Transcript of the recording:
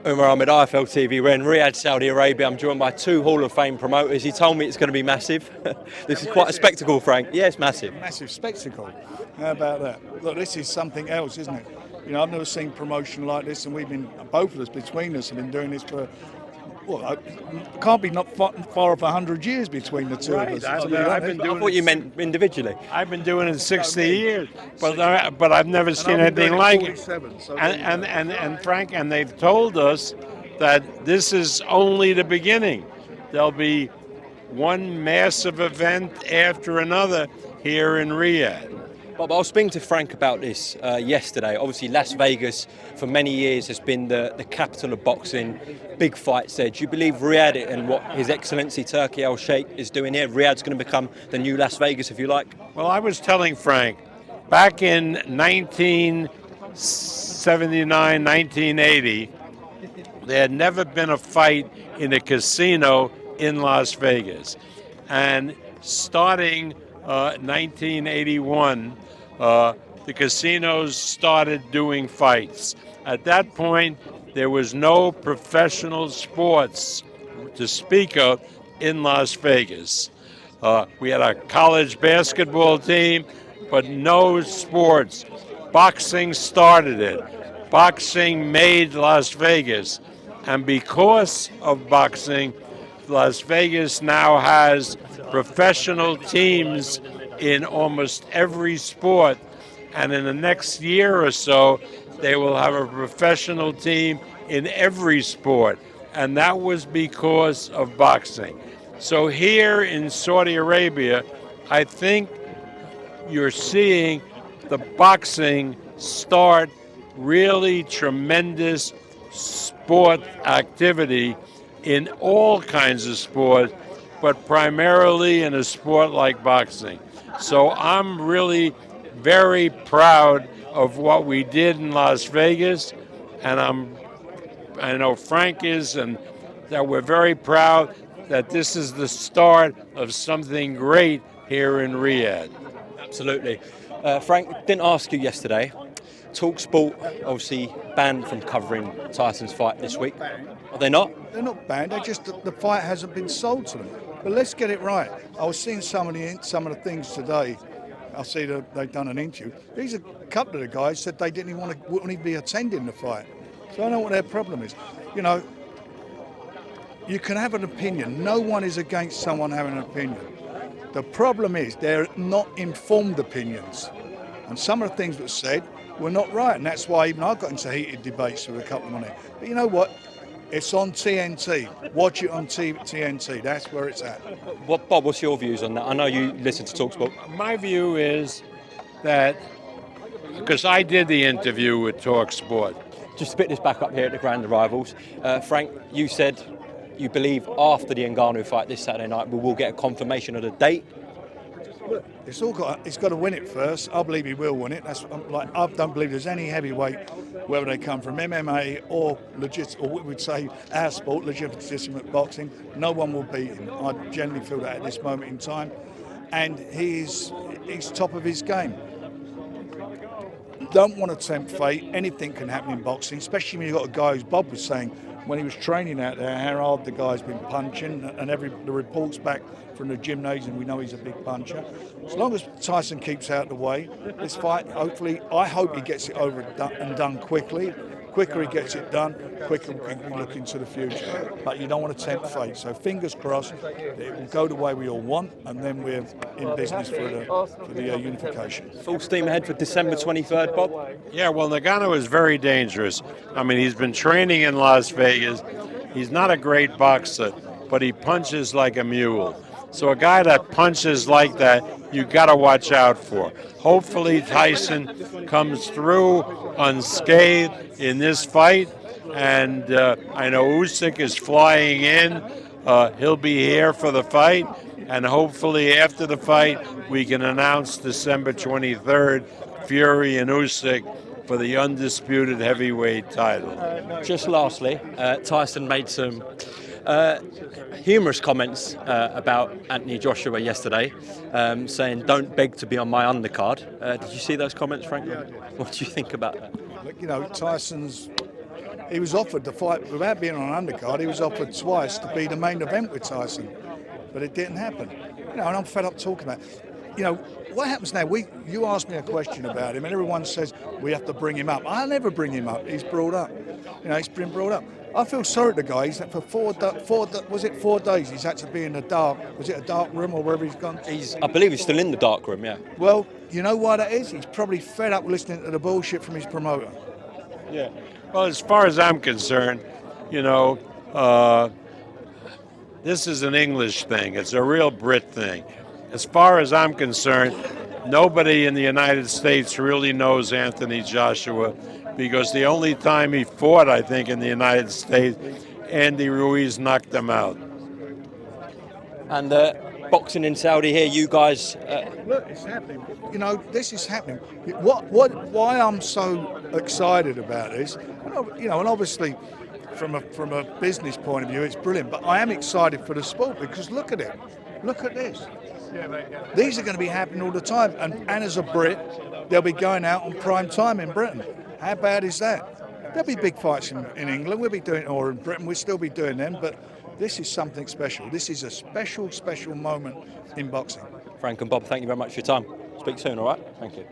Umar Ahmed, IFL TV. We're in Riyadh, Saudi Arabia. I'm joined by two Hall of Fame promoters. He told me it's going to be massive. This is quite a spectacle, Frank. Yeah, it's massive. Massive spectacle. How about that? Look, this is something else, isn't it? You know, I've never seen promotion like this, and we've been, both of us, between us, have been doing this for, well, can't be not far off 100 years between the two of us. I've been I doing thought it. you meant individually. I've been doing it 60 years, but I've never seen anything like it. And Frank, and they've told us that this is only the beginning. There'll be one massive event after another here in Riyadh. But I was speaking to Frank about this yesterday. Obviously, Las Vegas for many years has been the capital of boxing. Big fights there. Do you believe Riyadh and what His Excellency Turki Al Sheikh is doing here, Riyadh's going to become the new Las Vegas, if you like? Well, I was telling Frank, back in 1979, 1980, there had never been a fight in a casino in Las Vegas. And starting 1981, the casinos started doing fights. At that point, there was no professional sports to speak of in Las Vegas. We had a college basketball team, but no sports. Boxing started it. Boxing made Las Vegas. And because of boxing, Las Vegas now has professional teams in almost every sport. And in the next year or so, they will have a professional team in every sport. And that was because of boxing. So here in Saudi Arabia, I think you're seeing the boxing start really tremendous sport activity in all kinds of sports, but primarily in a sport like boxing. So I'm really very proud of what we did in Las Vegas, and I know Frank is, and that we're very proud that this is the start of something great here in Riyadh. Absolutely. Frank, didn't ask you yesterday. TalkSport obviously banned from covering Tyson's fight this week. Are they not? They're not banned. They just the fight hasn't been sold to them. But let's get it right. I was seeing some of the things today. I see that they've done an interview. These are a couple of the guys said they wouldn't even be attending the fight. So I know what their problem is. You know, you can have an opinion. No one is against someone having an opinion. The problem is they're not informed opinions. And some of the things that were said were not right. And that's why even I got into heated debates with a couple of them on it. But you know what? It's on TNT. Watch it on TNT. That's where it's at. Bob, what's your views on that? I know you listen to TalkSport. My view is that, because I did the interview with TalkSport. Just to pick this back up here at the Grand Arrivals, Frank, you said you believe after the Ngannou fight this Saturday night we will get a confirmation of the date. It's got to win it first. I believe he will win it. I don't believe there's any heavyweight, whether they come from MMA or or we would say our sport, legitimate boxing. No one will beat him. I genuinely feel that at this moment in time, and he's top of his game. Don't want to tempt fate. Anything can happen in boxing, especially when you've got a guy, as Bob was saying, when he was training out there, how hard the guy's been punching, and the reports back from the gymnasium, we know he's a big puncher. As long as Tyson keeps out of the way, this fight, I hope he gets it over and done quickly. Quicker he gets it done, quicker we can look into the future. But you don't want to tempt fate. So fingers crossed that it will go the way we all want, and then we're in business for the unification. Full steam ahead for December 23rd, Bob? Yeah, well, Ngannou is very dangerous. I mean, he's been training in Las Vegas. He's not a great boxer, but he punches like a mule. So a guy that punches like that, you got to watch out for. Hopefully Tyson comes through unscathed in this fight, and I know Usyk is flying in. He'll be here for the fight, and hopefully after the fight we can announce December 23rd, Fury and Usyk for the undisputed heavyweight title. Just lastly, Tyson made some humorous comments about Anthony Joshua yesterday, saying don't beg to be on my undercard. Did you see those comments, Frank? Yeah. What do you think about that? Look, you know, he was offered the fight without being on an undercard. He was offered twice to be the main event with Tyson, but it didn't happen. And I'm fed up talking about it. What happens now? You asked me a question about him, and everyone says we have to bring him up. I never bring him up. He's brought up. He's been brought up. I feel sorry for the guy. He's for 4 days? He's had to be in the dark. Was it a dark room or wherever he's gone? I believe he's still in the dark room. Yeah. Well, you know why that is? He's probably fed up listening to the bullshit from his promoter. Yeah. Well, as far as I'm concerned, this is an English thing. It's a real Brit thing. As far as I'm concerned, nobody in the United States really knows Anthony Joshua, because the only time he fought, I think, in the United States, Andy Ruiz knocked him out. And boxing in Saudi here, you guys... Look, it's happening. This is happening. Why I'm so excited about this, and obviously from a business point of view, it's brilliant, but I am excited for the sport, because look at it. Look at this. These are going to be happening all the time, and as a Brit, they'll be going out on prime time in Britain. How bad is that? There'll be big fights in England, we'll be doing, or in Britain, we'll still be doing them, but this is something special. This is a special, special moment in boxing. Frank and Bob, thank you very much for your time. Speak soon, all right? Thank you.